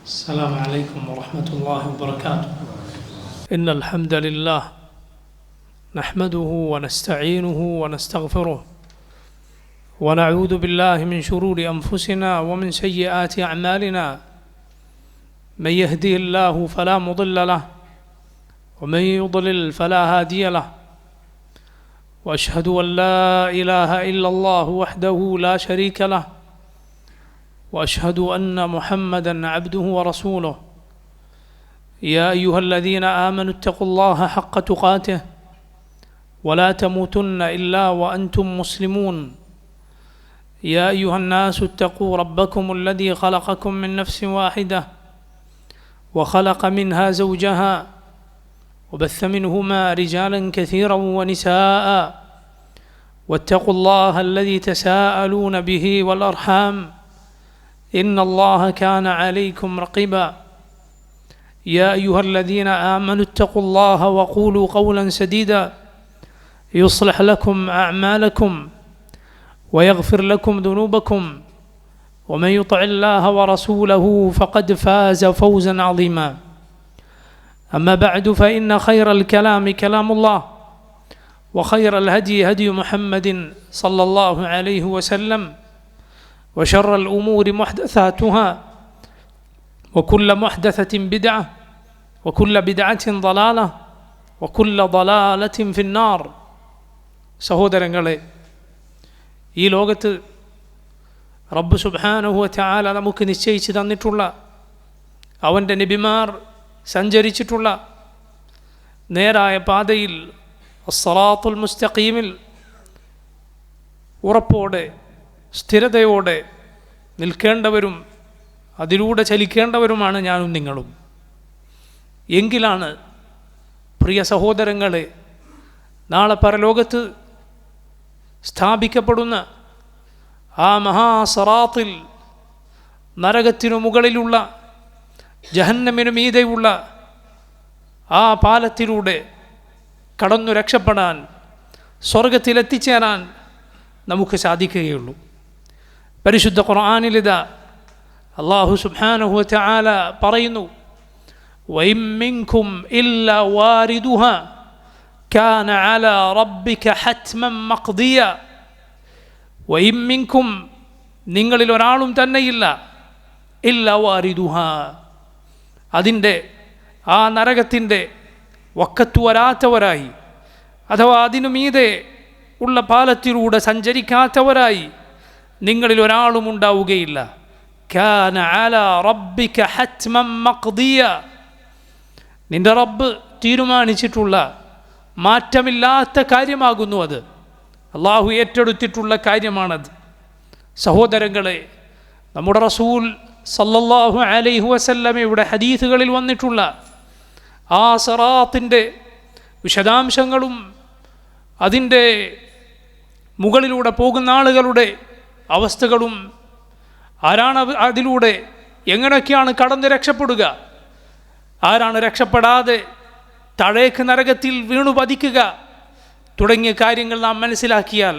السلام عليكم ورحمة الله وبركاته. إن الحمد لله نحمده ونستعينه ونستغفره ونعوذ بالله من شرور أنفسنا ومن سيئات أعمالنا. من يهدي الله فلا مضل له ومن يضلل فلا هادي له. وأشهد أن لا إله إلا الله وحده لا شريك له وأشهد أن محمدًا عبده ورسوله. يا أيها الذين آمنوا اتقوا الله حق تقاته ولا تموتن إلا وأنتم مسلمون. يا أيها الناس اتقوا ربكم الذي خلقكم من نفس واحدة وخلق منها زوجها وبث منهما رجالا كثيرا ونساء واتقوا الله الذي تساءلون به والأرحام إن الله كان عليكم رقيبا. يا أيها الذين آمنوا اتقوا الله وقولوا قولا سديدا يصلح لكم أعمالكم ويغفر لكم ذنوبكم ومن يطع الله ورسوله فقد فاز فوزا عظيما. أما بعد فإن خير الكلام كلام الله وخير الهدي هدي محمد صلى الله عليه وسلم وشر الأمور محدثاتها وكل محدثة بدعة وكل بدعة ضلالة وكل ضلالة في النار. സഹോദരങ്ങളെ, ഈ ലോകത്ത് റബ്ബ് സുബ്ഹാനഹു വ തആല നമുക്ക് നിശ്ചയിച്ച് തന്നിട്ടുള്ള അവൻ്റെ നബിമാർ സഞ്ചരിച്ചിട്ടുള്ള നേരായ പാതയിൽ അസ്സറാത്തുൽ മുസ്തഖീമിൽ ഉറപ്പോടെ സ്ഥിരതയോടെ നിൽക്കേണ്ടവരും അതിലൂടെ ചലിക്കേണ്ടവരുമാണ് ഞാനും നിങ്ങളും. എങ്കിലാണ് പ്രിയ സഹോദരങ്ങളെ, നാളെ പരലോകത്ത് സ്ഥാപിക്കപ്പെടുന്ന ആ മഹാസറാത്തിൽ നരകത്തിനു മുകളിലുള്ള ജഹന്നമിനു മീതെയുള്ള ആ പാലത്തിലൂടെ കടന്നു രക്ഷപ്പെടാൻ, സ്വർഗത്തിലെത്തിച്ചേരാൻ നമുക്ക് സാധിക്കുകയുള്ളൂ. പരിശുദ്ധ ഖുർആനിലിതാ അല്ലാഹു സുബ്ഹാനഹു വ തആല പറയുന്നു, വഇൻ മിൻകും ഇല്ലാ വാരിദുഹാ കാന അലാ റബ്ബിക ഹത്മൻ മഖ്ദിയ. വഇൻ മിൻകും, നിങ്ങളിൽ ഒരാളും തന്നെയില്ല, ഇല്ലാ വാരിദുഹാ, അതിൻ്റെ ആ നരകത്തിൻ്റെ വക്കത്തു വരാത്തവരായി, അഥവാ അതിനു മീതെ ഉള്ള പാലത്തിലൂടെ സഞ്ചരിക്കാത്തവരായി നിങ്ങളിൽ ഒരാളും ഉണ്ടാവുകയില്ല. കാന അലാ റബ്ബിക ഹത്മൻ മഖ്ദിയ, നിന്റെ റബ്ബ് തീരുമാനിച്ചിട്ടുള്ള മാറ്റമില്ലാത്ത കാര്യമാകുന്നു അത്. അള്ളാഹു ഏറ്റെടുത്തിട്ടുള്ള കാര്യമാണത്. സഹോദരങ്ങളെ, നമ്മുടെ റസൂൽ സല്ലല്ലാഹു അലൈഹി വസല്ലമയുടെ ഹദീസുകളിൽ വന്നിട്ടുള്ള ആ സിറാത്തിൻ്റെ വിശദാംശങ്ങളും അതിൻ്റെ മുകളിലൂടെ പോകുന്ന ആളുകളുടെ അവസ്ഥകളും, ആരാണ് അതിലൂടെ എങ്ങനെയൊക്കെയാണ് കടന്ന് രക്ഷപ്പെടുക, ആരാണ് രക്ഷപ്പെടാതെ താഴേക്ക് നരകത്തിൽ വീണു പതിക്കുക തുടങ്ങിയ കാര്യങ്ങൾ നാം മനസ്സിലാക്കിയാൽ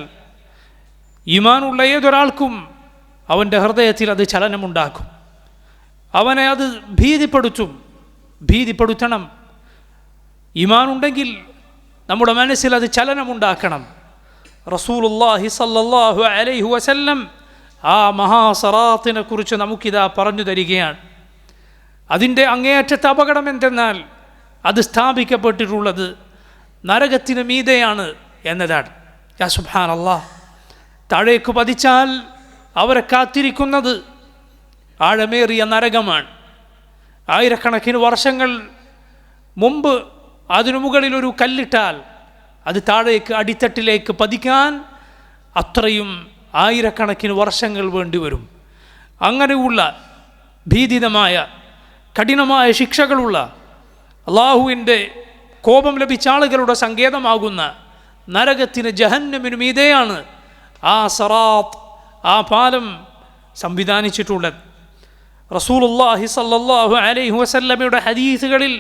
ഈമാനുള്ള ഏതൊരാൾക്കും അവൻ്റെ ഹൃദയത്തിൽ അത് ചലനമുണ്ടാക്കും. അവനെ അത് ഭീതിപ്പെടുത്തണം. ഈമാനുണ്ടെങ്കിൽ നമ്മുടെ മനസ്സിൽ അത് ചലനമുണ്ടാക്കണം. റസൂലുള്ളാഹി സല്ലല്ലാഹു അലൈഹി വസല്ലം ആ മഹാസറാത്തിനെ കുറിച്ച് നമുക്കിതാ പറഞ്ഞു തരികയാണ്. അതിൻ്റെ അങ്ങേയറ്റത്തെ അപകടം എന്തെന്നാൽ അത് സ്ഥാപിക്കപ്പെട്ടിട്ടുള്ളത് നരകത്തിന് മീതെയാണ് എന്നതാണ്. യാ സുബ്ഹാനല്ലാഹ്, താഴേക്ക് പതിച്ചാൽ അവരെ കാത്തിരിക്കുന്നത് ആഴമേറിയ നരകമാണ്. ആയിരക്കണക്കിന് വർഷങ്ങൾ മുമ്പ് അതിനു മുകളിൽ ഒരു കല്ലിട്ടാൽ അത് താഴേക്ക് അടിത്തട്ടിലേക്ക് പതിക്കാൻ അത്രയും ആയിരക്കണക്കിന് വർഷങ്ങൾ വേണ്ടിവരും. അങ്ങനെയുള്ള ഭീതിതമായ കഠിനമായ ശിക്ഷകളുള്ള അള്ളാഹുവിൻ്റെ കോപം ലഭിച്ച ആളുകളുടെ സങ്കേതമാകുന്ന നരകത്തിന്, ജഹന്നമിനു മീതെയാണ് ആ സറാത്ത്, ആ പാലം സംവിധാനിച്ചിട്ടുള്ളത്. റസൂലുള്ളാഹി സല്ലല്ലാഹു അലൈഹി വസല്ലമയുടെ ഹദീസുകളിൽ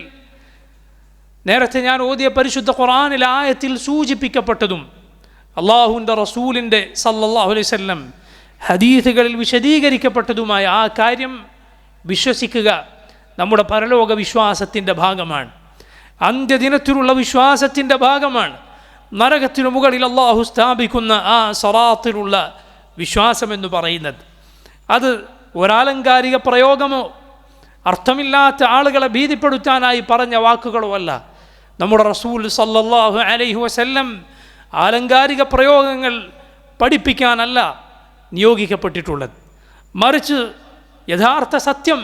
നേരത്തെ ഞാൻ ഓതിയ പരിശുദ്ധ ഖുർആനിലെ ആയത്തിൽ സൂചിപ്പിക്കപ്പെട്ടതും അള്ളാഹുവിൻ്റെ റസൂലിൻ്റെ സല്ലല്ലാഹു അലൈഹി വസല്ലം ഹദീസുകളിൽ വിശദീകരിക്കപ്പെട്ടതുമായ ആ കാര്യം വിശ്വസിക്കുക, നമ്മുടെ പരലോക വിശ്വാസത്തിൻ്റെ ഭാഗമാണ്, അന്ത്യദിനത്തിലുള്ള വിശ്വാസത്തിൻ്റെ ഭാഗമാണ്. നരകത്തിനു മുകളിൽ അള്ളാഹു സ്ഥാപിക്കുന്ന ആ സറാത്തിലുള്ള വിശ്വാസമെന്ന് പറയുന്നത് അത് ഒരാലങ്കാരിക പ്രയോഗമോ അർത്ഥമില്ലാത്ത ആളുകളെ ഭീതിപ്പെടുത്താനായി പറഞ്ഞ വാക്കുകളോ അല്ല. നമ്മുടെ റസൂൽ സല്ലല്ലാഹു അലൈഹി വസല്ലം ആലങ്കാരിക പ്രയോഗങ്ങൾ പഠിപ്പിക്കാനല്ല നിയോഗിക്കപ്പെട്ടിട്ടുള്ളത്. മറിച്ച് യഥാർത്ഥ സത്യം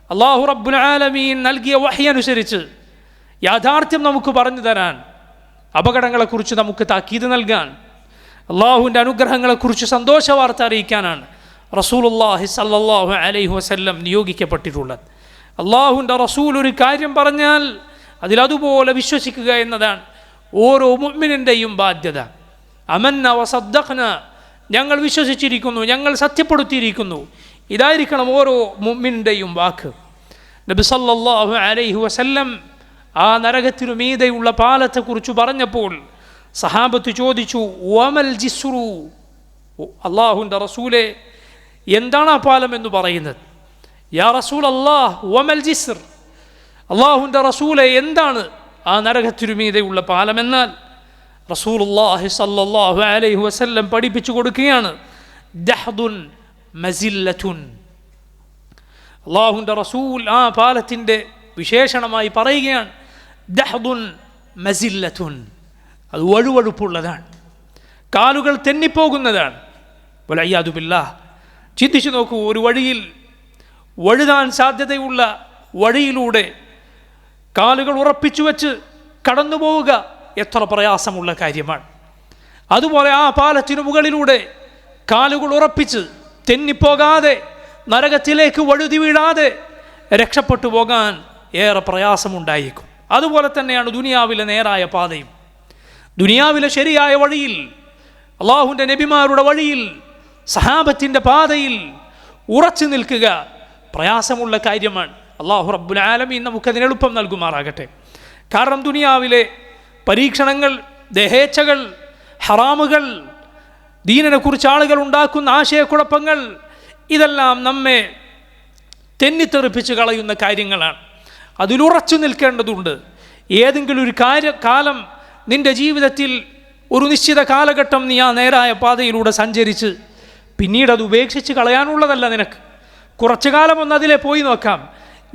അല്ലാഹു റബ്ബുൽ ആലമീൻ നൽകിയ വഹി അനുസരിച്ച് യാഥാർത്ഥ്യം നമുക്ക് പറഞ്ഞു തരാൻ, അപകടങ്ങളെക്കുറിച്ച് നമുക്ക് താക്കീത് നൽകാൻ, അള്ളാഹുവിൻ്റെ അനുഗ്രഹങ്ങളെക്കുറിച്ച് സന്തോഷ വാർത്ത അറിയിക്കാനാണ് റസൂലുള്ളാഹി സല്ലല്ലാഹു അലൈഹി വസല്ലം നിയോഗിക്കപ്പെട്ടിട്ടുള്ളത്. അള്ളാഹുവിൻ്റെ റസൂൽ ഒരു കാര്യം പറഞ്ഞാൽ അതിലതുപോലെ വിശ്വസിക്കുക എന്നതാണ് ഓരോ മുഅ്മിനിൻ്റെയും ബാധ്യത. അമന്ന വസദ്ദഖ്ന, ഞങ്ങൾ വിശ്വസിച്ചിരിക്കുന്നു, ഞങ്ങൾ സത്യപ്പെടുത്തിയിരിക്കുന്നു, ഇതായിരിക്കണം ഓരോ മുഅ്മിനിൻ്റെയും വാക്ക്. നബി സല്ലല്ലാഹു അലൈഹി വസല്ലം ആ നരകത്തിനു മീതെയുള്ള പാലത്തെക്കുറിച്ച് പറഞ്ഞപ്പോൾ സഹാബത്ത് ചോദിച്ചു, വമൽ ജിസ്റു, അള്ളാഹുവിൻ്റെ റസൂലെ എന്താണ് ആ പാലം എന്ന് പറയുന്നത്? യാ റസൂൽ അല്ലാഹ് വമൽ ജിസ്ർ, അള്ളാഹുവിൻ്റെ റസൂലെ എന്താണ് ആ നരകത്തിനു മീതെയുള്ള പാലമെന്നാൽ റസൂലുള്ളാഹി സല്ലല്ലാഹു അലൈഹി വസല്ലം പഠിപ്പിച്ചു കൊടുക്കുകയാണ്, ദഹ്ദുൻ മസില്ലത്തുൻ. അള്ളാഹുവിൻ്റെ റസൂൽ ആ പാലത്തിൻ്റെ വിശേഷണമായി പറയുകയാണ്, ദഹ്ദുൻ മസില്ലത്തുൻ, അത് വഴുവഴുപ്പുള്ളതാണ്, കാലുകൾ തെന്നിപ്പോകുന്നതാണ്. വലയ്യാദു ബില്ലാഹ്, ചിന്തിച്ചു നോക്കൂ, ഒരു വഴിയിൽ വഴുതാൻ സാധ്യതയുള്ള വഴിയിലൂടെ കാലുകൾ ഉറപ്പിച്ചു വെച്ച് കടന്നു പോവുക എത്ര പ്രയാസമുള്ള കാര്യമാണ്. അതുപോലെ ആ പാലത്തിനു മുകളിലൂടെ കാലുകൾ ഉറപ്പിച്ച് തെന്നിപ്പോകാതെ നരകത്തിലേക്ക് വഴുതി വീഴാതെ രക്ഷപ്പെട്ടു പോകാൻ ഏറെ പ്രയാസമുണ്ടായിരിക്കും. അതുപോലെ തന്നെയാണ് ദുനിയാവിലെ നേരായ പാതയും. ദുനിയാവിലെ ശരിയായ വഴിയിൽ, അള്ളാഹുവിൻ്റെ നബിമാരുടെ വഴിയിൽ, സഹാബത്തിൻ്റെ പാതയിൽ ഉറച്ചു നിൽക്കുക പ്രയാസമുള്ള കാര്യമാണ്. അള്ളാഹു റബ്ബുൽ ആലമീൻ നമുക്കതിന് എളുപ്പം നൽകുമാറാകട്ടെ. കാരണം ദുനിയാവിലെ പരീക്ഷണങ്ങൾ, ദഹേച്ഛകൾ, ഹറാമുകൾ, ദീനിനെക്കുറിച്ച് ആളുകൾ ഉണ്ടാക്കുന്ന ആശയക്കുഴപ്പങ്ങൾ, ഇതെല്ലാം നമ്മെ തെന്നിത്തെറിപ്പിച്ച് കളയുന്ന കാര്യങ്ങളാണ്. അതിലുറച്ചു നിൽക്കേണ്ടതുണ്ട്. ഏതെങ്കിലും ഒരു കാലം നിൻ്റെ ജീവിതത്തിൽ ഒരു നിശ്ചിത കാലഘട്ടം നീ ആ നേരായ പാതയിലൂടെ സഞ്ചരിച്ച് പിന്നീട് അത് ഉപേക്ഷിച്ച് കളയാനുള്ളതല്ല. നിനക്ക് കുറച്ചു കാലം ഒന്ന് അതിലെ പോയി നോക്കാം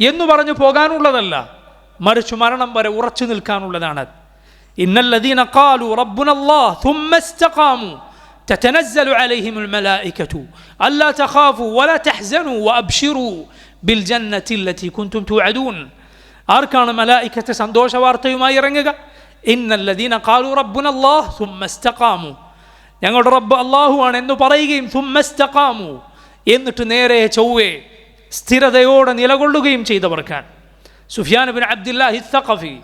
എന്ന് പറഞ്ഞു പോകാനുള്ളതല്ല, മറിച്ച് മരണം വരെ ഉറച്ചു നിൽക്കാനുള്ളതാണ്. ഇന്നല്ലദീന ഖാലു റബ്ബുനല്ലാഹ് ثم استقاموا تتنزل عليهم الملائكة ألا تخافوا ولا تحزنوا وأبشروا بالجنة التي كنتم توعدون. ആർക്കാണ് മലായികത്ത് സന്തോഷ വാർത്തയുമായി ഇറങ്ങുക? ഇന്നല്ലദീന ഖാലു റബ്ബുനല്ലാഹ് ثم استقاموا, ഞങ്ങളുടെ റബ്ബ് അല്ലാഹു ആണ് എന്ന് പറയുകയും ثم استقاموا, എന്നിട്ട് നേരെ ചൊവ്വേ സ്ഥിരതയോടെ നിലകൊള്ളുകയും ചെയ്തവർക്കാണ്. സുഫിയാൻ ബിൻ അബ്ദുല്ലാഹി അസ്സഖഫി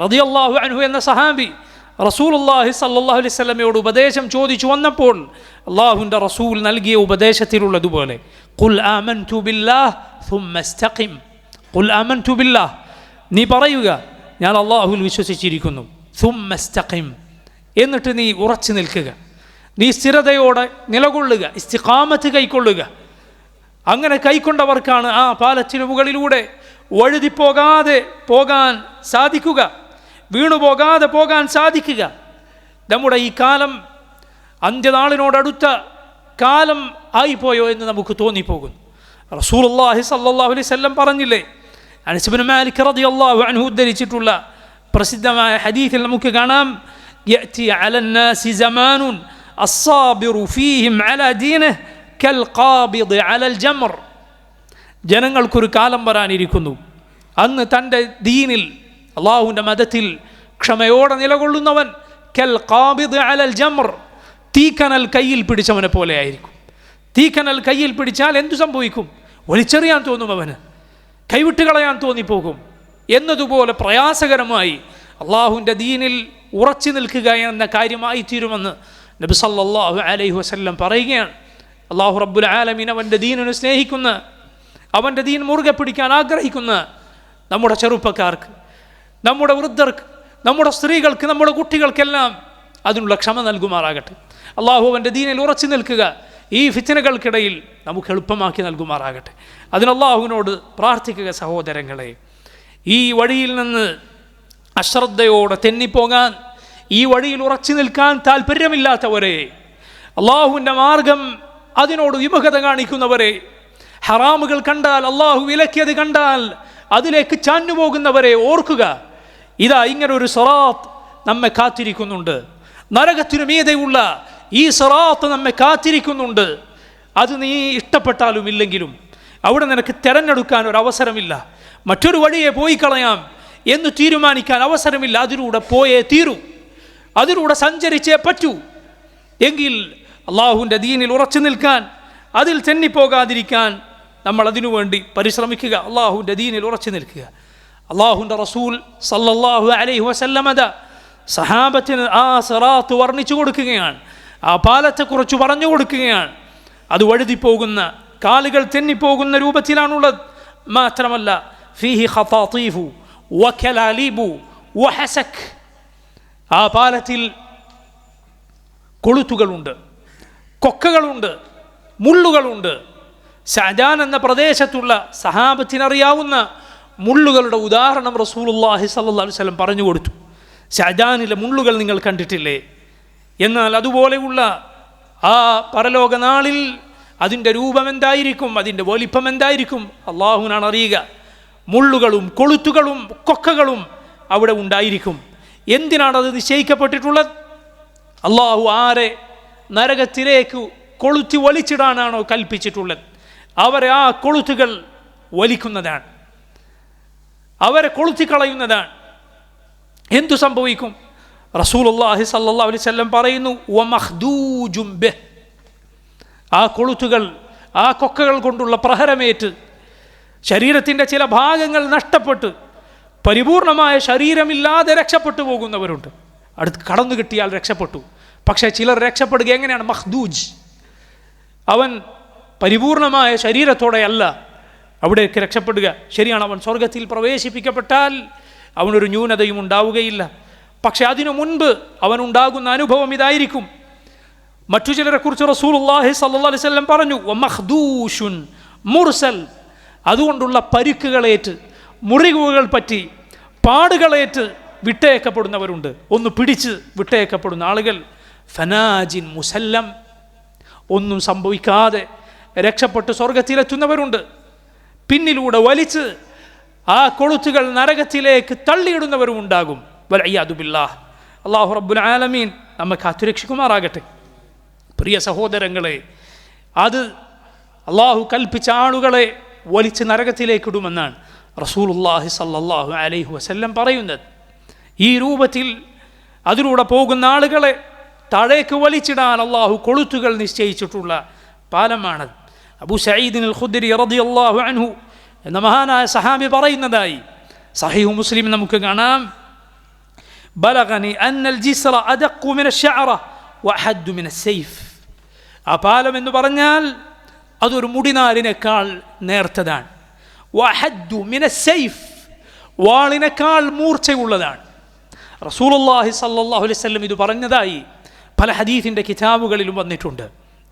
റളിയല്ലാഹു അൻഹു എന്ന സഹാബി റസൂലുള്ളാഹി സ്വല്ലല്ലാഹു അലൈഹി വസല്ലമയോട് ഉപദേശം ചോദിച്ചു വന്നപ്പോൾ അല്ലാഹുവിൻ്റെ റസൂൽ നൽകിയ ഉപദേശത്തിലുള്ളതുപോലെ ഖുൽ ആമൻതു ബില്ലാഹ് ثم استقم, ഖുൽ ആമൻതു ബില്ലാഹ്, നീ പറയുക ഞാൻ അല്ലാഹുവിൽ വിശ്വസിച്ചിരിക്കുന്നു, ثم استقم, എന്നിട്ട് നീ ഉറച്ചു നിൽക്കുക, നീ സ്ഥിരതയോടെ നിലകൊള്ളുക, ഇസ്തിഖാമത്ത് കൈക്കൊള്ളുക. അങ്ങനെ കൈക്കൊണ്ടവർക്കാണ് ആ പാലത്തിനു മുകളിലൂടെ വഴുതിപ്പോകാതെ പോകാൻ സാധിക്കുക, വീണുപോകാതെ പോകാൻ സാധിക്കുക. നമ്മുടെ ഈ കാലം അന്ത്യനാളിനോടടുത്ത കാലം ആയിപ്പോയോ എന്ന് നമുക്ക് തോന്നിപ്പോകുന്നു. റസൂലുള്ളാഹി സ്വല്ലല്ലാഹു അലൈഹി വസല്ലം പറഞ്ഞില്ലേ, അനസ് ഇബ്നു മാലിക് റളിയല്ലാഹു അൻഹു ഉദ്ധരിച്ചിട്ടുള്ള പ്രസിദ്ധമായ ഹദീസിൽ നമുക്ക് കാണാം, യഅതി അലന്നാസി സമാനുൻ അസ്സാബിറു ഫീഹിം അലാ ദീനിഹി കൽ ഖാബിദ് അലൽ ജംർ. ജനങ്ങൾക്കൊരു കാലം വരാനിരിക്കുന്നു, അന്ന് തൻ്റെ ദീനിൽ, അള്ളാഹുവിൻ്റെ മതത്തിൽ ക്ഷമയോടെ നിലകൊള്ളുന്നവൻ കൽ ഖാബിദ് അലൽ ജംർ, തീക്കനൽ കയ്യിൽ പിടിച്ചവനെ പോലെ ആയിരിക്കും. തീക്കനൽ കയ്യിൽ പിടിച്ചാൽ എന്തു സംഭവിക്കും? വലിച്ചെറിയാൻ തോന്നും, അവന് കൈവിട്ട് കളയാൻ തോന്നിപ്പോകും. എന്നതുപോലെ പ്രയാസകരമായി അള്ളാഹുവിൻ്റെ ദീനിൽ ഉറച്ചു നിൽക്കുക എന്ന കാര്യമായി തീരുമെന്ന് നബി സല്ലല്ലാഹു അലൈഹി വസല്ലം പറയുകയാണ്. അള്ളാഹു റബ്ബുൽ ആലമീൻ അവൻ്റെ ദീനിനെ സ്നേഹിക്കുന്ന, അവൻ്റെ ദീൻ മുറുകെ പിടിക്കാൻ ആഗ്രഹിക്കുന്ന നമ്മുടെ ചെറുപ്പക്കാർക്ക്, നമ്മുടെ വൃദ്ധർക്ക്, നമ്മുടെ സ്ത്രീകൾക്ക്, നമ്മുടെ കുട്ടികൾക്കെല്ലാം അതിനുള്ള ക്ഷമ നൽകുമാറാകട്ടെ. അള്ളാഹു അവൻ്റെ ദീനിൽ ഉറച്ചു നിൽക്കുക ഈ ഫിത്നകൾക്കിടയിൽ നമുക്ക് എളുപ്പമാക്കി നൽകുമാറാകട്ടെ. അതിന് അല്ലാഹുവിനോട് പ്രാർത്ഥിക്കുക സഹോദരങ്ങളെ. ഈ വഴിയിൽ നിന്ന് അശ്രദ്ധയോടെ തെന്നിപ്പോകാൻ, ഈ വഴിയിൽ ഉറച്ചു നിൽക്കാൻ താല്പര്യമില്ലാത്തവരെ, അള്ളാഹുവിൻ്റെ മാർഗം അതിനോട് വിമുഖത കാണിക്കുന്നവരെ, ഹറാമുകൾ കണ്ടാൽ, അള്ളാഹു വിലക്കിയത് കണ്ടാൽ അതിലേക്ക് ചാഞ്ഞുപോകുന്നവരെ ഓർക്കുക. ഇതാ ഇങ്ങനൊരു സിറാത്ത് നമ്മെ കാത്തിരിക്കുന്നുണ്ട്. നരകത്തിനു മീതെയുള്ള ഈ സിറാത്ത് നമ്മെ കാത്തിരിക്കുന്നുണ്ട്. അത് നീ ഇഷ്ടപ്പെട്ടാലും ഇല്ലെങ്കിലും അവിടെ നിനക്ക് തിരഞ്ഞെടുക്കാൻ ഒരു അവസരമില്ല. മറ്റൊരു വഴിയെ പോയി കളയാം എന്ന് തീരുമാനിക്കാൻ അവസരമില്ല. അതിലൂടെ പോയേ തീരൂ, അതിലൂടെ സഞ്ചരിച്ചേ പറ്റൂ. എങ്കിൽ അള്ളാഹുവിൻ്റെ ദീനിൽ ഉറച്ചു നിൽക്കാൻ, അതിൽ തെന്നിപ്പോകാതിരിക്കാൻ നമ്മൾ അതിനുവേണ്ടി പരിശ്രമിക്കുക. അള്ളാഹുവിൻ്റെ ദീനിൽ ഉറച്ചു നിൽക്കുക. അള്ളാഹുവിൻ്റെ റസൂൽ സല്ലല്ലാഹു അലൈഹി വസല്ലമ സഹാബത്തിന് ആ സിറാത്ത് വർണ്ണിച്ചു കൊടുക്കുകയാണ്, ആ പാലത്തെക്കുറിച്ച് പറഞ്ഞു കൊടുക്കുകയാണ്. അത് വഴുതിപ്പോകുന്ന, കാലുകൾ തെന്നിപ്പോകുന്ന രൂപത്തിലാണുള്ളത്. മാത്രമല്ല ഫീഹി ഖതാതീഫു വകലാലിബു വഹസക്, ആ പാലത്തിൽ കൊളുത്തുകളുണ്ട്, കൊക്കകളുണ്ട്, മുള്ളുകളുണ്ട്. സഅദാൻ എന്ന പ്രദേശത്തുള്ള സഹാബത്തിനറിയാവുന്ന മുള്ളുകളുടെ ഉദാഹരണം റസൂലുള്ളാഹി സ്വല്ലല്ലാഹു അലൈഹി വസല്ലം പറഞ്ഞു കൊടുത്തു. സഅദാനിലെ മുള്ളുകൾ നിങ്ങൾ കണ്ടിട്ടില്ലേ? എന്നാൽ അതുപോലെയുള്ള ആ പരലോക നാളിൽ അതിൻ്റെ രൂപം എന്തായിരിക്കും, അതിൻ്റെ വലിപ്പം എന്തായിരിക്കും അള്ളാഹുവിനാണ് അറിയുക. മുള്ളുകളും കൊളുത്തുകളും കൊക്കകളും അവിടെ ഉണ്ടായിരിക്കും. എന്തിനാണത് നിശ്ചയിക്കപ്പെട്ടിട്ടുള്ളത്? അള്ളാഹു ആരെ നരകത്തിലേക്ക് കൊളുത്തി വലിച്ചിടാനാണോ കൽപ്പിച്ചിട്ടുള്ളത്, അവരെ ആ കൊളുത്തുകൾ വലിക്കുന്നതാണ്, അവരെ കൊളുത്തിക്കളയുന്നതാണ്. എന്തു സംഭവിക്കും? റസൂലുള്ളാഹി സ്വല്ലല്ലാഹു അലൈഹി വസല്ലം പറയുന്നു, വമഖ്ദൂജും ബിഹ്, ആ കൊളുത്തുകൾ, ആ കൊക്കകൾ കൊണ്ടുള്ള പ്രഹരമേറ്റ് ശരീരത്തിൻ്റെ ചില ഭാഗങ്ങൾ നഷ്ടപ്പെട്ട് പരിപൂർണമായ ശരീരമില്ലാതെ രക്ഷപ്പെട്ടു പോകുന്നവരുണ്ട്. അടുത്ത് കടന്നു കിട്ടിയാൽ രക്ഷപ്പെട്ടു. പക്ഷേ ചിലർ രക്ഷപ്പെടുക എങ്ങനെയാണ്? മഖ്ദൂജ്, അവൻ പരിപൂർണമായ ശരീരത്തോടെയല്ല അവിടേക്ക് രക്ഷപ്പെടുക. ശരിയാണ്, അവൻ സ്വർഗത്തിൽ പ്രവേശിപ്പിക്കപ്പെട്ടാൽ അവനൊരു ന്യൂനതയും ഉണ്ടാവുകയില്ല. പക്ഷെ അതിനു മുൻപ് അവനുണ്ടാകുന്ന അനുഭവം ഇതായിരിക്കും. മറ്റു ചിലരെക്കുറിച്ച് റസൂലുള്ളാഹി സ്വല്ലല്ലാഹു അലൈഹി വസല്ലം പറഞ്ഞു, വമഖ്ദൂഷുൻ മുർസൽ, അതുകൊണ്ടുള്ള പരിക്കുകളേറ്റ്, മുറിവുകൾ പറ്റി, പാടുകളേറ്റ് വിട്ടേക്കപ്പെടുന്നവരുണ്ട്. ഒന്ന് പിടിച്ച് വിട്ടേക്കപ്പെടുന്ന ആളുകൾ. ഫനാജിൻ മുസല്ലം, ഒന്നും സംഭവിക്കാതെ രക്ഷപ്പെട്ട് സ്വർഗത്തിലെത്തുന്നവരുണ്ട്. പിന്നിലൂടെ വലിച്ച് ആ കൊളുത്തുകൾ നരകത്തിലേക്ക് തള്ളിയിടുന്നവരും ഉണ്ടാകും. വൽഇയാദു ബില്ലാഹ്. അല്ലാഹു റബ്ബുൽ ആലമീൻ നമ്മെ കാത്തുരക്ഷിക്കുമാറാകട്ടെ. പ്രിയ സഹോദരങ്ങളെ, അത് അള്ളാഹു കൽപ്പിച്ച ആളുകളെ വലിച്ച് നരകത്തിലേക്കിടുമെന്നാണ് റസൂലുള്ളാഹി സ്വല്ലല്ലാഹു അലൈഹി വസല്ലം പറയുന്നത്. ഈ രൂപത്തിൽ അതിലൂടെ പോകുന്ന ആളുകളെ താഴേക്ക് വലിച്ചിടാൻ അള്ളാഹു കൊളുത്തുകൾ നിശ്ചയിച്ചിട്ടുള്ള പാലമാണത്. അബൂ സഈദ് അൽ ഖുദ്രി റളിയല്ലാഹു അൻഹു എന്ന മഹാനായ സഹാബി പറയുന്നതായി സഹീഹ് മുസ്ലിം നമുക്ക് കാണാം, ബലഗനി അന്നൽ ജിസ്റ അദഖു മിന അശ്ശഅറ വഅഹദ്ദു മിന അസ്സൈഫ്. ആ പാലം എന്ന് പറഞ്ഞാൽ അതൊരു മുടിനാരിനേക്കാൾ നേർത്തതാണ്. വഅഹദ്ദു മിന അസ്സൈഫ്, വാളിനേക്കാൾ മൂർച്ചയുള്ളതാണ്. റസൂലുള്ളാഹി സ്വല്ലല്ലാഹു അലൈഹി വസല്ലം ഇത് പറഞ്ഞതായി പല ഹദീസിൻ്റെ കിതാബുകളിലും വന്നിട്ടുണ്ട്.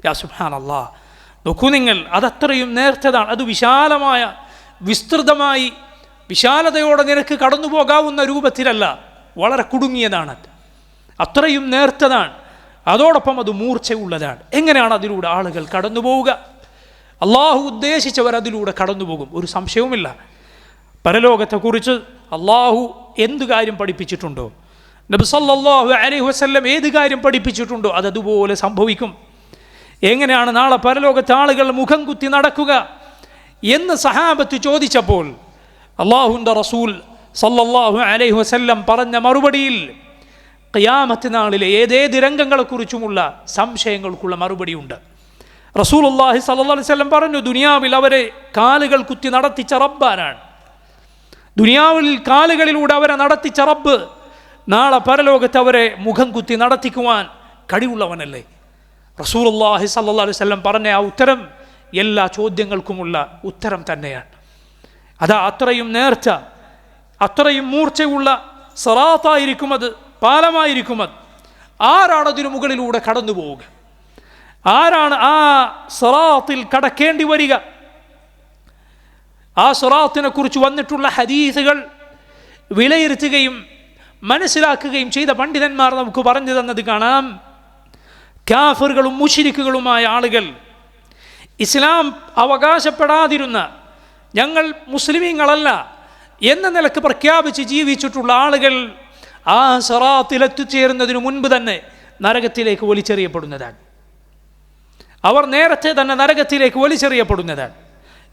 യാ സുബ്ഹാനല്ലാഹ്, നോക്കൂ നിങ്ങൾ, അതത്രയും നേർത്തതാണ്. അത് വിശാലമായ, വിസ്തൃതമായി, വിശാലതയോടെ നിനക്ക് കടന്നു പോകാവുന്ന രൂപത്തിലല്ല, വളരെ കുടുങ്ങിയതാണ്. അത്രയും നേർത്തതാണ്. അതോടൊപ്പം അത് മൂർച്ചയുള്ളതാണ്. എങ്ങനെയാണ് അതിലൂടെ ആളുകൾ കടന്നു പോവുക? അള്ളാഹു ഉദ്ദേശിച്ചവർ അതിലൂടെ കടന്നു പോകും, ഒരു സംശയവുമില്ല. പരലോകത്തെക്കുറിച്ച് അള്ളാഹു എന്ത് കാര്യം പഠിപ്പിച്ചിട്ടുണ്ടോ, നബി സല്ലല്ലാഹു അലൈഹി വസല്ലം ഏത് കാര്യം പഠിപ്പിച്ചിട്ടുണ്ടോ അതതുപോലെ സംഭവിക്കും. എങ്ങനെയാണ് നാളെ പരലോകത്തെ ആളുകൾ മുഖം കുത്തി നടക്കുക എന്ന് സഹാബത്ത് ചോദിച്ചപ്പോൾ അള്ളാഹുവിൻ്റെ റസൂൽ സല്ലല്ലാഹു അലൈഹി വസല്ലം പറഞ്ഞ മറുപടിയിൽ ഖിയാമത്ത് നാളിലെ ഏതേത് രംഗങ്ങളെക്കുറിച്ചുമുള്ള സംശയങ്ങൾക്കുള്ള മറുപടിയുണ്ട്. റസൂലുള്ളാഹി സല്ലല്ലാഹു അലൈഹി വസല്ലം പറഞ്ഞു, ദുനിയാവിൽ അവരെ കാലുകൾ കുത്തി നടത്തിച്ച റബ്ബാനാണ്. ദുനിയാവിൽ കാലുകളിലൂടെ അവരെ നടത്തിച്ച റബ്ബ് നാളെ പരലോകത്ത് അവരെ മുഖം കുത്തി നടത്തിക്കുവാൻ കഴിവുള്ളവനല്ലേ? റസൂലുള്ളാഹി സല്ലല്ലാഹു അലൈഹി വസല്ലം പറഞ്ഞ ആ ഉത്തരം എല്ലാ ചോദ്യങ്ങൾക്കുമുള്ള ഉത്തരം തന്നെയാണ്. അതാ അത്രയും നേർച്ച, അത്രയും മൂർച്ചയുള്ള സിറാത്തായിരിക്കും അത്, പാലമായിരിക്കും അത്. ആരാണതിനു മുകളിലൂടെ കടന്നു പോവുക? ആരാണ് ആ സിറാത്തിൽ കടക്കേണ്ടി വരിക? ആ സിറാത്തിനെ കുറിച്ച് വന്നിട്ടുള്ള ഹദീസുകൾ വിലയിരുത്തുകയും മനസ്സിലാക്കുകയും ചെയ്ത പണ്ഡിതന്മാർ നമുക്ക് പറഞ്ഞു തന്നത് കാണാം. കാഫിറുകളും മുശ്രിക്കുകളുമായ ആളുകൾ, ഇസ്ലാം അവകാശപ്പെടാതിരുന്ന, ഞങ്ങൾ മുസ്ലിമീങ്ങളല്ല എന്ന നിലക്ക് പ്രഖ്യാപിച്ച് ജീവിച്ചിട്ടുള്ള ആളുകൾ ആ സിറാത്തിലെത്തിച്ചേരുന്നതിനു മുൻപ് തന്നെ നരകത്തിലേക്ക് വലിച്ചെറിയപ്പെടുന്നതാണ്. അവർ നേരത്തെ തന്നെ നരകത്തിലേക്ക് വലിച്ചെറിയപ്പെടുന്നതാണ്.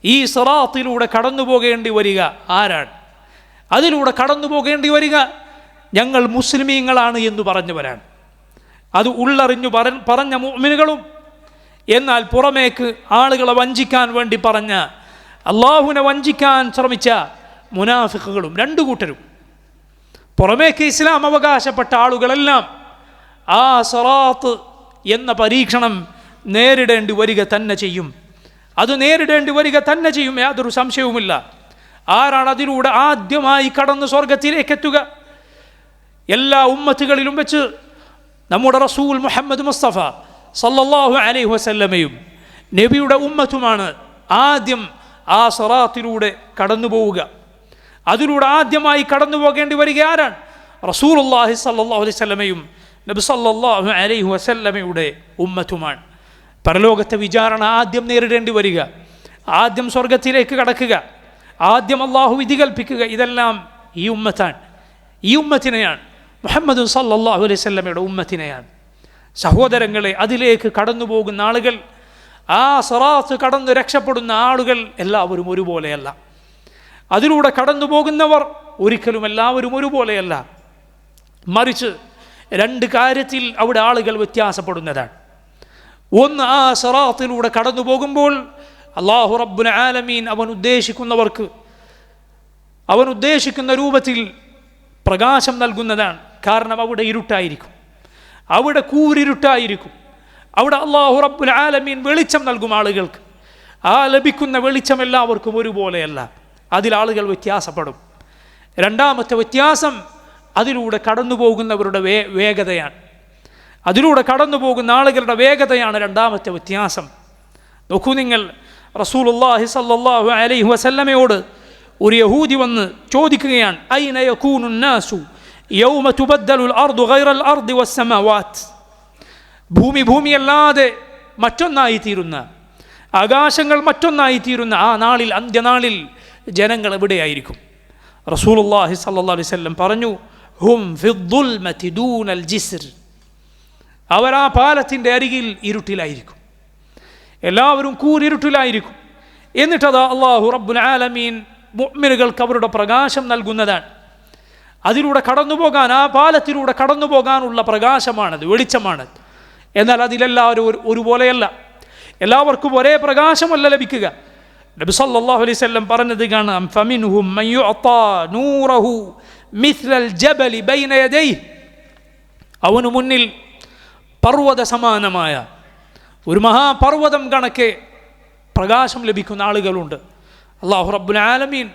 ഈ സിറാത്തിലൂടെ കടന്നു പോകേണ്ടി വരിക ആരാണ്? അതിലൂടെ കടന്നു പോകേണ്ടി വരിക ഞങ്ങൾ മുസ്ലിമീങ്ങളാണ് എന്ന് പറഞ്ഞവരാണ്. അത് ഉള്ളറിഞ്ഞു പറഞ്ഞ മുഅ്മിനുകളും, എന്നാൽ പുറമേക്ക് ആളുകളെ വഞ്ചിക്കാൻ വേണ്ടി പറഞ്ഞ, അള്ളാഹുവിനെ വഞ്ചിക്കാൻ ശ്രമിച്ച മുനാഫിഖുകളും, രണ്ടു കൂട്ടരും. പുറമേക്ക് ഇസ്ലാം അവകാശപ്പെട്ട ആളുകളെല്ലാം ആ സിറാത്ത് എന്ന പരീക്ഷണം നേരിടേണ്ടി വരിക തന്നെ ചെയ്യും. അത് നേരിടേണ്ടി വരിക തന്നെ ചെയ്യും, യാതൊരു സംശയവുമില്ല. ആരാണ് അതിലൂടെ ആദ്യമായി കടന്ന് സ്വർഗത്തിലേക്ക് എത്തുക? എല്ലാ ഉമ്മത്തുകളിലും വെച്ച് നമ്മുടെ റസൂൽ മുഹമ്മദ് മുസ്തഫ സല്ലല്ലാഹു അലൈഹി വസല്ലമയും നബിയുടെ ഉമ്മത്തുമാണ് ആദ്യം ആ സിറാത്തിലൂടെ കടന്നു പോവുക. അതിലൂടെ ആദ്യമായി കടന്നു പോകേണ്ടി വരിക ആരാണ്? റസൂലുള്ളാഹി സല്ലല്ലാഹു അലൈഹി വസല്ലമയും നബി സല്ലല്ലാഹു അലൈഹി വസല്ലമയുടെ ഉമ്മത്തുമാണ്. പരലോകത്തെ വിചാരണ ആദ്യം നേരിടേണ്ടി വരിക, ആദ്യം സ്വർഗത്തിലേക്ക് കടക്കുക, ആദ്യം അള്ളാഹു വിധി കൽപ്പിക്കുക, ഇതെല്ലാം ഈ ഉമ്മത്താണ്, ഈ ഉമ്മത്തിനെയാണ്, മുഹമ്മദ് സല്ലല്ലാഹു അലൈഹി വസല്ലമയുടെ ഉമ്മത്തിനെയാണ്. സഹോദരങ്ങളെ, അതിലേക്ക് കടന്നു പോകുന്ന ആളുകൾ, ആ സിറാത്ത് കടന്ന് രക്ഷപ്പെടുന്ന ആളുകൾ എല്ലാവരും ഒരുപോലെയല്ല. അതിലൂടെ കടന്നു പോകുന്നവർ ഒരിക്കലും എല്ലാവരും ഒരുപോലെയല്ല. മറിച്ച് രണ്ട് കാര്യത്തിൽ അവിടെ ആളുകൾ വ്യത്യാസപ്പെടുന്നതാണ്. ഒന്ന്, ആ സിറാത്തിലൂടെ കടന്നു പോകുമ്പോൾ അല്ലാഹു റബ്ബുൽ ആലമീൻ അവൻ ഉദ്ദേശിക്കുന്ന രൂപത്തിൽ പ്രകാശം നൽകുന്നതാണ്. കാരണം അവിടെ ഇരുട്ടായിരിക്കും, അവിടെ കൂരിരുട്ടായിരിക്കും. അവിടെ അല്ലാഹു റബ്ബുൽ ആലമീൻ വെളിച്ചം നൽകും ആളുകൾക്ക്. ആ ലഭിക്കുന്ന വെളിച്ചം എല്ലാവർക്കും ഒരുപോലെയല്ല, അതിൽ ആളുകൾ വ്യത്യാസപ്പെടും. രണ്ടാമത്തെ വ്യത്യാസം അതിലൂടെ കടന്നു പോകുന്നവരുടെ വേഗതയാണ്. അതിലൂടെ കടന്നു പോകുന്ന ആളുകളുടെ വേഗതയാണ് രണ്ടാമത്തെ വ്യത്യാസം. നോക്കൂ നിങ്ങൾ, റസൂലുള്ളാഹി സ്വല്ലല്ലാഹു അലൈഹി വസല്ലമയോട് ഒരു യഹൂദി വന്ന് ചോദിക്കുകയാണ്, ഐന യകൂനു നാസു യൗമ തുബദ്ദലുൽ അർദു ഗൈറൽ അർദി വസ്സമാവാത്ത്. ഭൂമിയല്ലാതെ മറ്റൊന്നായിത്തീരുന്ന, ആകാശങ്ങൾ മറ്റൊന്നായിത്തീരുന്ന ആ നാളിൽ, അന്ത്യനാളിൽ ജനങ്ങൾ എവിടെയായിരിക്കും? റസൂലുള്ളാഹി സ്വല്ലല്ലാഹു അലൈഹി വസല്ലം പറഞ്ഞു, ഹും ഫിദ്ദുൽമതി ദൂനൽ ജിസ്ർ. അവർ ആ പാലത്തിൻ്റെ അരികിൽ ഇരുട്ടിലായിരിക്കും, എല്ലാവരും കൂരിരുട്ടിലായിരിക്കും. എന്നിട്ടത് അല്ലാഹു റബ്ബുൽ ആലമീൻ മുഅ്മിനുകൾക്ക് അവരുടെ പ്രകാശം നൽകുന്നതാണ്. അതിലൂടെ കടന്നു പോകാൻ, ആ പാലത്തിലൂടെ കടന്നു പോകാനുള്ള പ്രകാശമാണത്, വെളിച്ചമാണത്. എന്നാൽ അതിലെല്ലാവരും ഒരുപോലെയല്ല, എല്ലാവർക്കും ഒരേ പ്രകാശമല്ല ലഭിക്കുക. നബി സല്ലല്ലാഹു അലൈഹി വസല്ലം പറഞ്ഞത് കാണാം, ഫമിൻഹും മൻ യുഅതാ നൂറഹു മിസ്ലൽ ജബലി ബൈന യദൈഹി. അവനു മുന്നിൽ പർവ്വത സമാനമായ ഒരു മഹാപർവ്വതം കണക്കെ പ്രകാശം ലഭിക്കുന്ന ആളുകളുണ്ട്. അല്ലാഹു റബ്ബുൽ ആലമീൻ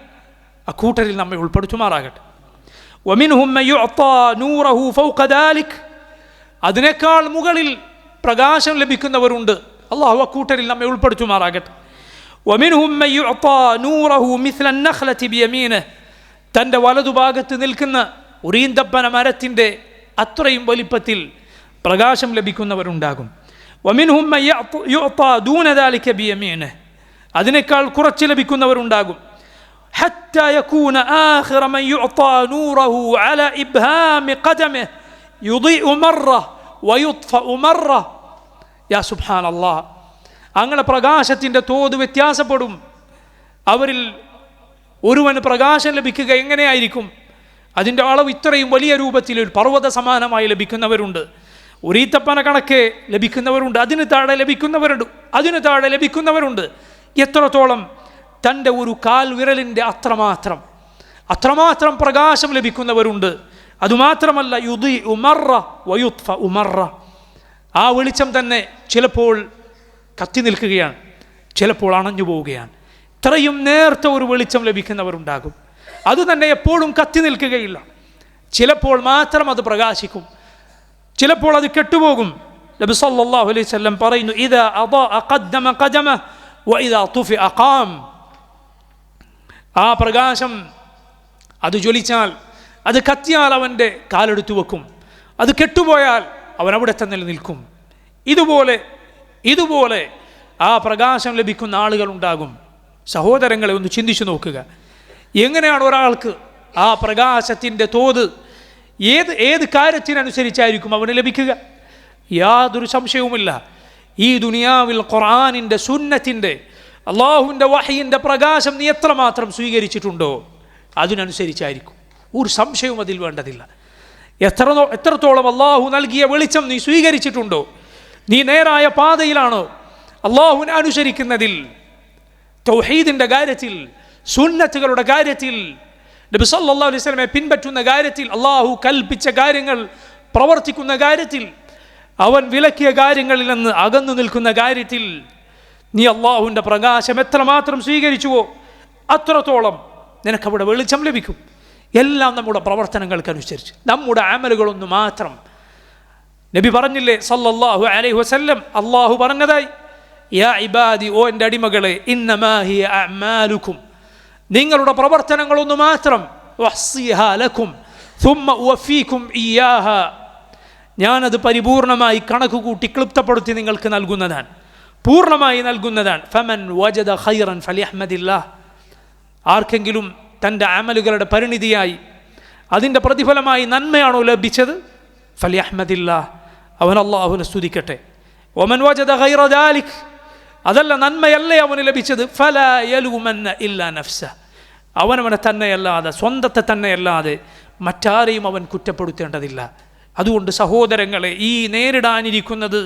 അക്കൂട്ടരിൽ നമ്മെ ഉൾപ്പെടുത്തുമാറാകട്ടെ. വമിൻഹും മൻ യുഅതാ നൂറഹു ഫൗക ദാലിക്. അതിനേക്കാൾ മുകളിൽ പ്രകാശം ലഭിക്കുന്നവരുണ്ട്. അല്ലാഹു അക്കൂട്ടരിൽ നമ്മെ ഉൾപ്പെടുത്തുമാറാകട്ടെ. വമിൻഹും മൻ യുഅതാ നൂറഹു മിസ്ലൻ നഖ്ലതി ബിയമീനിഹി. തൻ്റെ വലതുഭാഗത്ത് നിൽക്കുന്ന ഒരു ഈന്തപ്പന മരത്തിൻ്റെ അത്രയും വലിപ്പത്തിൽ പ്രകാശം ലഭിക്കുന്നവരുണ്ടാകും. വമിൻഹും മൻ യുഅതാ ദൂന ദാലിക ബിയമീനിഹി. അതിനേക്കാൾ കുറച്ച് ലഭിക്കുന്നവരുണ്ടാകും. ഹത്താ യകൂന ആഖിറ മൻ യുഅതാ നൂറഹു അലാ ഇബ്ഹാമി ഖദമിഹി യുദിഉ മറ വയുത്ഫഉ മറ. യാ സുബ്ഹാനല്ലാഹ്, അങ്ങനെ പ്രകാശത്തിൻ്റെ തോത് വ്യത്യാസപ്പെടും. അവരിൽ ഒരുവന് പ്രകാശം ലഭിക്കുക എങ്ങനെയായിരിക്കും? അതിൻ്റെ അളവ് ഇത്രയും വലിയ രൂപത്തിൽ ഒരു പർവ്വത സമാനമായി ലഭിക്കുന്നവരുണ്ട്, ഒരു ഈത്തപ്പന കണക്കെ ലഭിക്കുന്നവരുണ്ട്, അതിന് താഴെ ലഭിക്കുന്നവരുണ്ട്. എത്രത്തോളം? തൻ്റെ ഒരു കാൽ വിരലിൻ്റെ അത്രമാത്രം പ്രകാശം ലഭിക്കുന്നവരുണ്ട്. അതുമാത്രമല്ല, യുദിഉ മറ വയുത്ഫഉ മറ. ആ വെളിച്ചം തന്നെ ചിലപ്പോൾ കത്തി നിൽക്കുകയാണ്, ചിലപ്പോൾ അണഞ്ഞു പോവുകയാണ്. ഇത്രയും നേർത്ത ഒരു വെളിച്ചം ലഭിക്കുന്നവരുണ്ടാകും. അത് തന്നെ എപ്പോഴും കത്തി നിൽക്കുകയില്ല, ചിലപ്പോൾ മാത്രം അത് പ്രകാശിക്കും, ചിലപ്പോൾ അത് കെട്ടുപോകും, നബി സല്ലല്ലാഹു അലൈഹി വസല്ലം പറയുന്നു, ഇദാ അദാഅ ഖദ്ദമ ഖദമഹു വഇദാ തുഫിഅ ഖാം. ആ പ്രകാശം അത് ജ്വലിച്ചാൽ, അത് കത്തിയാൽ അവൻ്റെ കാലെടുത്തു വെക്കും, അത് കെട്ടുപോയാൽ അവൻ അവിടെ തന്നെ നിൽക്കും. ഇതുപോലെ ആ പ്രകാശം ലഭിക്കുന്ന ആളുകൾ ഉണ്ടാകും. സഹോദരങ്ങളെ, ഒന്ന് ചിന്തിച്ചു നോക്കുക, എങ്ങനെയാണ് ഒരാൾക്ക് ആ പ്രകാശത്തിൻ്റെ തോത് ഏത് കാര്യത്തിനനുസരിച്ചായിരിക്കും അവന് ലഭിക്കുക? യാതൊരു സംശയവുമില്ല, ഈ ദുനിയാവിൽ ഖുർആനിൻ്റെ, സുന്നത്തിൻ്റെ, അള്ളാഹുവിൻ്റെ വഹയിൻ്റെ പ്രകാശം നീ എത്രമാത്രം സ്വീകരിച്ചിട്ടുണ്ടോ അതിനനുസരിച്ചായിരിക്കും. ഒരു സംശയവും അതിൽ വേണ്ടതില്ല. എത്രത്തോളം അള്ളാഹു നൽകിയ വെളിച്ചം നീ സ്വീകരിച്ചിട്ടുണ്ടോ, നീ നേരായ പാതയിലാണോ, അള്ളാഹുവിനെ അനുസരിക്കുന്നതിൽ, തൗഹീദിൻ്റെ കാര്യത്തിൽ, സുന്നത്തുകളുടെ കാര്യത്തിൽ, നബി സല്ലല്ലാഹു അലൈഹി വസല്ലമയെ പിൻപറ്റുന്ന കാര്യത്തിൽ, അള്ളാഹു കൽപ്പിച്ച കാര്യങ്ങൾ പ്രവർത്തിക്കുന്ന കാര്യത്തിൽ, അവൻ വിലക്കിയ കാര്യങ്ങളിൽ നിന്ന് അകന്നു നിൽക്കുന്ന കാര്യത്തിൽ നീ അള്ളാഹുവിൻ്റെ പ്രകാശം എത്രമാത്രം സ്വീകരിച്ചുവോ അത്രത്തോളം നിനക്കവിടെ വെളിച്ചം ലഭിക്കും. എല്ലാം നമ്മുടെ പ്രവർത്തനങ്ങൾക്കനുസരിച്ച്, നമ്മുടെ അമലുകളൊന്നു മാത്രം. നബി പറഞ്ഞില്ലേ സല്ലല്ലാഹു അലൈഹി വസല്ലം, അള്ളാഹു പറഞ്ഞതായി, യാ ഇബാദി, ഓ എൻ്റെ അടിമകളെ, ഇന്നമാ ഹിയ അഅ്മാലുക്കും, നിങ്ങളുടെ പ്രവർത്തനങ്ങളൊന്നു മാത്രം, വഹ്സിഹാ ലക്കും സുമ്മ ഉവഫീക്കും ഇയ്യാഹാ, ഞാനത് പരിപൂർണമായി കണക്ക് കൂട്ടി ക്ലിപ്തപ്പെടുത്തി നിങ്ങൾക്ക് നൽകുന്നതാണ്, പൂർണ്ണമായി നൽകുന്നതാണ്. ഫമൻ വജദ ഖൈറൻ ഫലിഹ്മദില്ലാഹ്, ആർക്കെങ്കിലും തൻ്റെ അമലുകളുടെ പരിണിതിയായി അതിൻ്റെ പ്രതിഫലമായി നന്മയാണോ ലഭിച്ചത്, ഫലിഹ്മദില്ലാഹ്, അവൻ അല്ലാഹുവിനെ സ്തുതിക്കട്ടെ. വമൻ വജദ ഖൈറ ദാലിക്, അതല്ല നന്മയല്ലേ അവന് ലഭിച്ചത്, ഫലാ യലൂമന്ന ഇല്ലാ നഫ്സഹ്, അവനവനെ തന്നെയല്ലാതെ, സ്വന്തത്തെ തന്നെയല്ലാതെ മറ്റാരെയും അവൻ കുറ്റപ്പെടുത്തേണ്ടതില്ല. അതുകൊണ്ട് സഹോദരങ്ങളെ, ഈ നേരിടാനിരിക്കുന്നത്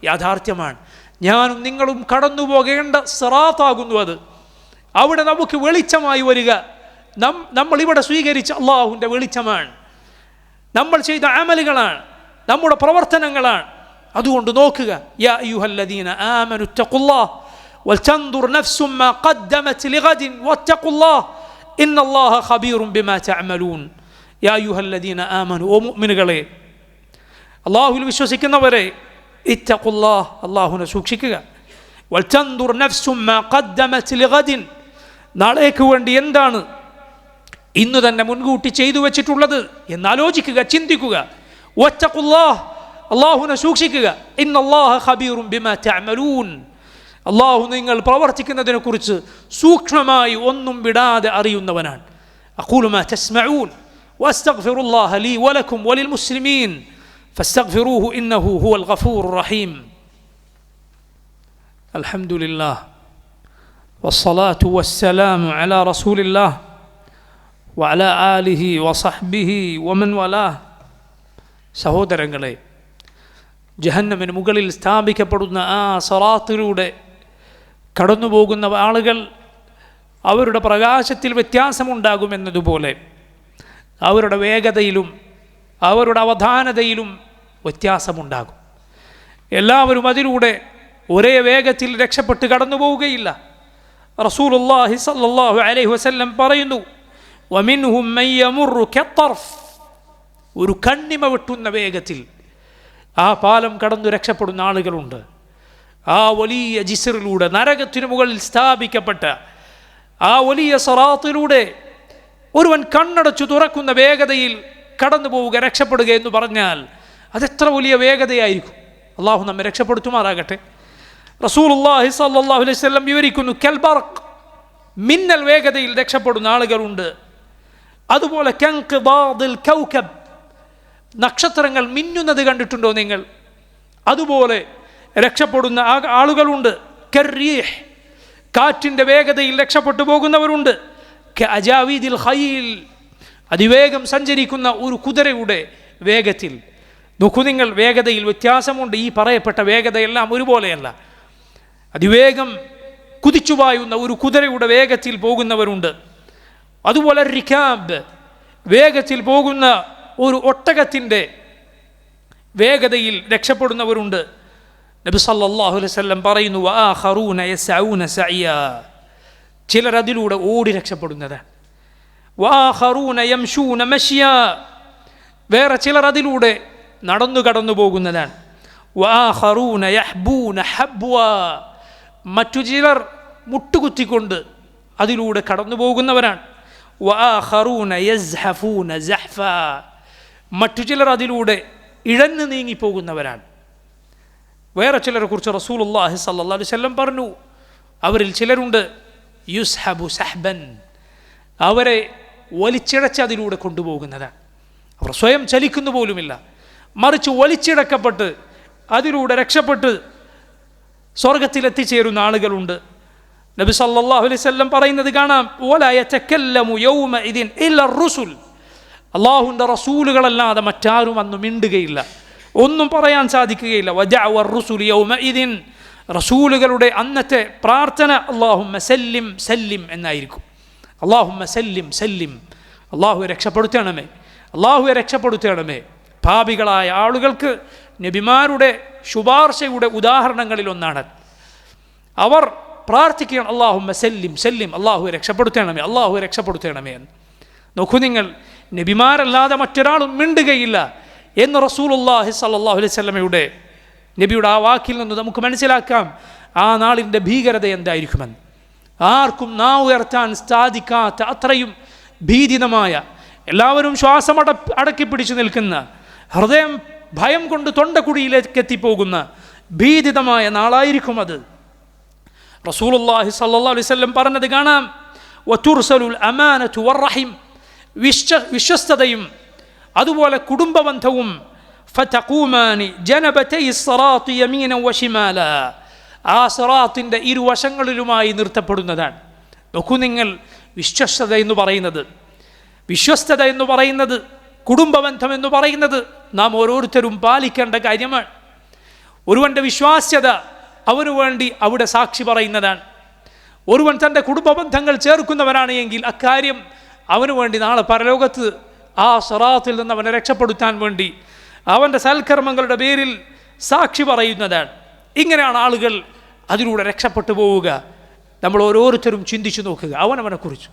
യാഥാർത്ഥ്യമാണ്. ഞാനും നിങ്ങളും കടന്നു പോകേണ്ട സിറാത്താകുന്നു അത്. അവിടെ നമുക്ക് വെളിച്ചമായി വരിക നമ്മളിവിടെ സ്വീകരിച്ച അള്ളാഹുവിൻ്റെ വെളിച്ചമാണ്, നമ്മൾ ചെയ്ത അമലുകളാണ്, നമ്മുടെ പ്രവർത്തനങ്ങളാണ്. അതുകൊണ്ട് നോക്കുക, യാ അയ്യുഹല്ലദീന ആമനു തഖുല്ലാഹ് വൽതൻദുർ നഫ്സും മാ ഖദ്ദമത് ലിഗദിൻ വത്തഖുല്ലാഹ് ഇന്നല്ലാഹ ഖബീറുൻ ബിമാ തഅമലൂൻ. യാ അയ്യുഹല്ലദീന ആമനു, ഓ മുഅ്മിനുകളെ, അള്ളാഹുവിൽ വിശ്വസിക്കുന്നവരെ, ഇത്തഖുല്ലാഹ്, അള്ളാഹുവിനെ സൂക്ഷിക്കുക. വൽതൻദുർ നഫ്സും മാ ഖദ്ദമത് ലിഗദിൻ, നാളേക്ക് വേണ്ടി എന്താണ് ഇന്ന് തന്നെ മുൻകൂട്ടി ചെയ്തു വെച്ചിട്ടുള്ളത് എന്നാലോചിക്കുക, ചിന്തിക്കുക. വത്തഖുല്ലാഹ്, അള്ളാഹുവിനെ സൂക്ഷിക്കുക. ഇന്നല്ലാഹ ഖബീറുൻ ബിമാ തഅമലൂൻ, അള്ളാഹു നിങ്ങൾ പ്രവർത്തിക്കുന്നതിനെ കുറിച്ച് സൂക്ഷ്മമായി ഒന്നും വിടാതെ അറിയുന്നവനാണ്. അഖൂലു മാ തസ്മഊൻ വഅസ്തഗ്ഫിറുല്ലാഹ ലീ വലക്കും വലിൽ മുസ്ലിമീൻ ഫസ്തഗ്ഫിറൂഹു ഇന്നഹു ഹുവൽ ഗഫൂറുർ റഹീം. അൽഹംദുലില്ലാഹ് വസ്സലാത്തു വസ്സലാമു അലാ റസൂലില്ലാഹ് വഅലാ ആലിഹി വസഹ്ബിഹി വമൻ വലാഹ്. സഹോദരങ്ങളെ, ജഹന്നമിന് മുകളിൽ സ്ഥാപിക്കപ്പെടുന്ന ആ സറാത്തിലൂടെ കടന്നു പോകുന്ന ആളുകൾ, അവരുടെ പ്രകാശത്തിൽ വ്യത്യാസമുണ്ടാകുമെന്നതുപോലെ അവരുടെ വേഗതയിലും അവരുടെ അവധാനതയിലും വ്യത്യാസമുണ്ടാകും. എല്ലാവരും അതിലൂടെ ഒരേ വേഗത്തിൽ രക്ഷപ്പെട്ട് കടന്നു പോവുകയില്ല. റസൂലുള്ളാഹി സ്വല്ലല്ലാഹു അലൈഹി വസല്ലം പറയുന്നു, വമിൻഹും മൻ യമുറു കത്തർഫ്, ഒരു കണ്ണിമ വെട്ടുന്ന വേഗത്തിൽ ആ പാലം കടന്നു രക്ഷപ്പെടുന്ന ആളുകളുണ്ട്. ആ വലിയ ജിസ്റിലൂടെ, നരകത്തിനു മുകളിൽ സ്ഥാപിക്കപ്പെട്ട ആ വലിയ സറാത്തിലൂടെ ഒരുവൻ കണ്ണടച്ചു തുറക്കുന്ന വേഗതയിൽ കടന്നു പോവുക, രക്ഷപ്പെടുക എന്ന് പറഞ്ഞാൽ അതെത്ര വലിയ വേഗതയായിരിക്കും. അള്ളാഹു നമ്മെ രക്ഷപ്പെടുത്തുമാറാകട്ടെ. റസൂലുള്ളാഹി സ്വല്ലല്ലാഹു അലൈഹി വസല്ലം വിവരിക്കുന്നു, കൽബർഖ്, മിന്നൽ വേഗതയിൽ രക്ഷപ്പെടുന്ന ആളുകളുണ്ട്. അതുപോലെ കൻഖിദാദിൽ കൗകബ്, നക്ഷത്രങ്ങൾ മിന്നുന്നത് കണ്ടിട്ടുണ്ടോ നിങ്ങൾ? അതുപോലെ രക്ഷപ്പെടുന്ന ആളുകളുണ്ട്. കർരീഹ്, കാറ്റിൻ്റെ വേഗതയിൽ രക്ഷപ്പെട്ടു പോകുന്നവരുണ്ട്. കഅജാവീദിൽ ഖൈൽ, അതിവേഗം സഞ്ചരിക്കുന്ന ഒരു കുതിരയുടെ വേഗത്തിൽ. നോക്കൂ നിങ്ങൾ, വേഗതയിൽ വ്യത്യാസമുണ്ട്. ഈ പറയപ്പെട്ട വേഗതയെല്ലാം ഒരുപോലെയല്ല. അതിവേഗം കുതിച്ചുപായുന്ന ഒരു കുതിരയുടെ വേഗത്തിൽ പോകുന്നവരുണ്ട്. അതുപോലെ റികാബ്, വേഗത്തിൽ പോകുന്ന ഒരു ഒട്ടകത്തിൻ്റെ വേഗതയിൽ രക്ഷപ്പെടുന്നവരുണ്ട്. നബി സല്ലല്ലാഹു അലൈഹി വസല്ലം പറയുന്നു, വആഖറൂന യസ്ഊന സഅയാ, ചിലർ അതിലൂടെ ഓടി രക്ഷപ്പെടുന്നതാണ്. വആഖറൂന യംശൂന മശ്യാ, വേറെ ചിലർ അതിലൂടെ നടന്നു കടന്നു പോകുന്നതാണ്. വആഖറൂന യഹ്ബൂന ഹബ്വാ, മറ്റു ചിലർ മുട്ടുകുത്തിക്കൊണ്ട് അതിലൂടെ കടന്നു പോകുന്നവരാണ്. വആഖറൂന യസ്ഹഫൂന സഹ്ഫാ, മറ്റു ചിലർ അതിലൂടെ ഇഴഞ്ഞു നീങ്ങിപ്പോകുന്നവരാണ്. വേറെ ചിലരെ കുറിച്ച് റസൂലുള്ളാഹി സ്വല്ലല്ലാഹു അലൈഹി വസല്ലം പറഞ്ഞു, അവരിൽ ചിലരുണ്ട് യുസ്ഹബു സഹ്ബൻ, അവരെ വലിച്ചിഴച്ച് അതിലൂടെ കൊണ്ടുപോകുന്നതാണ്. അവർ സ്വയം ചലിക്കുന്നു പോലുമില്ല, മറിച്ച് വലിച്ചിഴക്കപ്പെട്ട് അതിലൂടെ രക്ഷപ്പെട്ട് സ്വർഗത്തിലെത്തിച്ചേരുന്ന ആളുകളുണ്ട്. നബി സല്ലല്ലാഹു അലൈഹി വസല്ലം പറയുന്നത് കാണാം, വലാ യതകല്ലമു യൗമഇദിൻ ഇല്ലാ റുസുൽ, അല്ലാഹുവിൻ്റെ റസൂലുകളല്ലാതെ മറ്റാരും അന്ന് മിണ്ടുകയില്ല, ഒന്നും പറയാൻ സാധിക്കുകയില്ല. വജഅവ റുസുൽ യൗമഇദിൻ, റസൂലുകളുടെ അന്നത്തെ പ്രാർത്ഥന അല്ലാഹുമ്മ സല്ലിം സല്ലിം എന്നായിരിക്കും. അല്ലാഹുമ്മ സല്ലിം സല്ലിം, അല്ലാഹുവെ രക്ഷപ്പെടുത്തണമേ, അല്ലാഹുവെ രക്ഷപ്പെടുത്തണമേ. പാപികളായ ആളുകൾക്ക് നബിമാരുടെ ശുപാർശയുടെ ഉദാഹരണങ്ങളിലൊന്നാണ്. അവർ പ്രാർത്ഥിക്കുകയാണ് അല്ലാഹുമ്മ സല്ലിം സല്ലിം, അല്ലാഹുവെ രക്ഷപ്പെടുത്തണമേ, അല്ലാഹുവെ രക്ഷപ്പെടുത്തണമേ എന്ന്. നോക്കൂ നിങ്ങൾ, നബിമാരല്ലാതെ മറ്റൊരാളും മിണ്ടുകയില്ല എന്ന് റസൂലുള്ളാഹി സ്വല്ലല്ലാഹു അലൈഹി വസല്ലമയുടെ നബിയുടെ ആ വാക്കിൽ നിന്ന് നമുക്ക് മനസ്സിലാക്കാം ആ നാളിൻ്റെ ഭീകരത എന്തായിരിക്കുമെന്ന്. ആർക്കും നാവ് ഉയർത്താൻ സാധിക്കാത്ത അത്രയും ഭീതിതമായ, എല്ലാവരും ശ്വാസം അടക്കി പിടിച്ചു നിൽക്കുന്ന, ഹൃദയം ഭയം കൊണ്ട് തൊണ്ടക്കുഴിയിലേക്ക് എത്തിപ്പോകുന്ന ഭീതിതമായ നാളായിരിക്കും അത്. റസൂലുള്ളാഹി സ്വല്ലല്ലാഹു അലൈഹി വസല്ലം പറഞ്ഞത് കാണാം, വതുർസലുൽ അമാനതു വറഹിം, വിശ്വസ്തതയും അതുപോലെ കുടുംബബന്ധവും, ഫതഖൂമാനി ജനബതൈ സിറാത്തി യമീനൻ വശിമാല, ആ സിറാത്തിൻ്റെ ഇരുവശങ്ങളിലുമായി നിർത്തപ്പെടുന്നതാണ്. നോക്കൂ നിങ്ങൾ, വിശ്വസ്തത എന്ന് പറയുന്നത് കുടുംബബന്ധം എന്ന് പറയുന്നത് നാം ഓരോരുത്തരും പാലിക്കേണ്ട കാര്യമാണ്. ഒരുവൻ്റെ വിശ്വാസ്യത അവനു വേണ്ടി അവിടെ സാക്ഷി പറയുന്നതാണ്. ഒരുവൻ തൻ്റെ കുടുംബബന്ധങ്ങൾ ചേർക്കുന്നവനാണ് എങ്കിൽ അക്കാര്യം അവനു വേണ്ടി നാളെ പരലോകത്ത് ആ സിറാത്തിൽ നിന്ന് അവനെ രക്ഷപ്പെടുത്താൻ വേണ്ടി അവൻ്റെ സൽക്കർമ്മങ്ങളുടെ പേരിൽ സാക്ഷി പറയുന്നതാണ്. ഇങ്ങനെയാണ് ആളുകൾ അതിലൂടെ രക്ഷപ്പെട്ടു പോവുക. നമ്മൾ ഓരോരുത്തരും ചിന്തിച്ചു നോക്കുക അവനവനെക്കുറിച്ച്,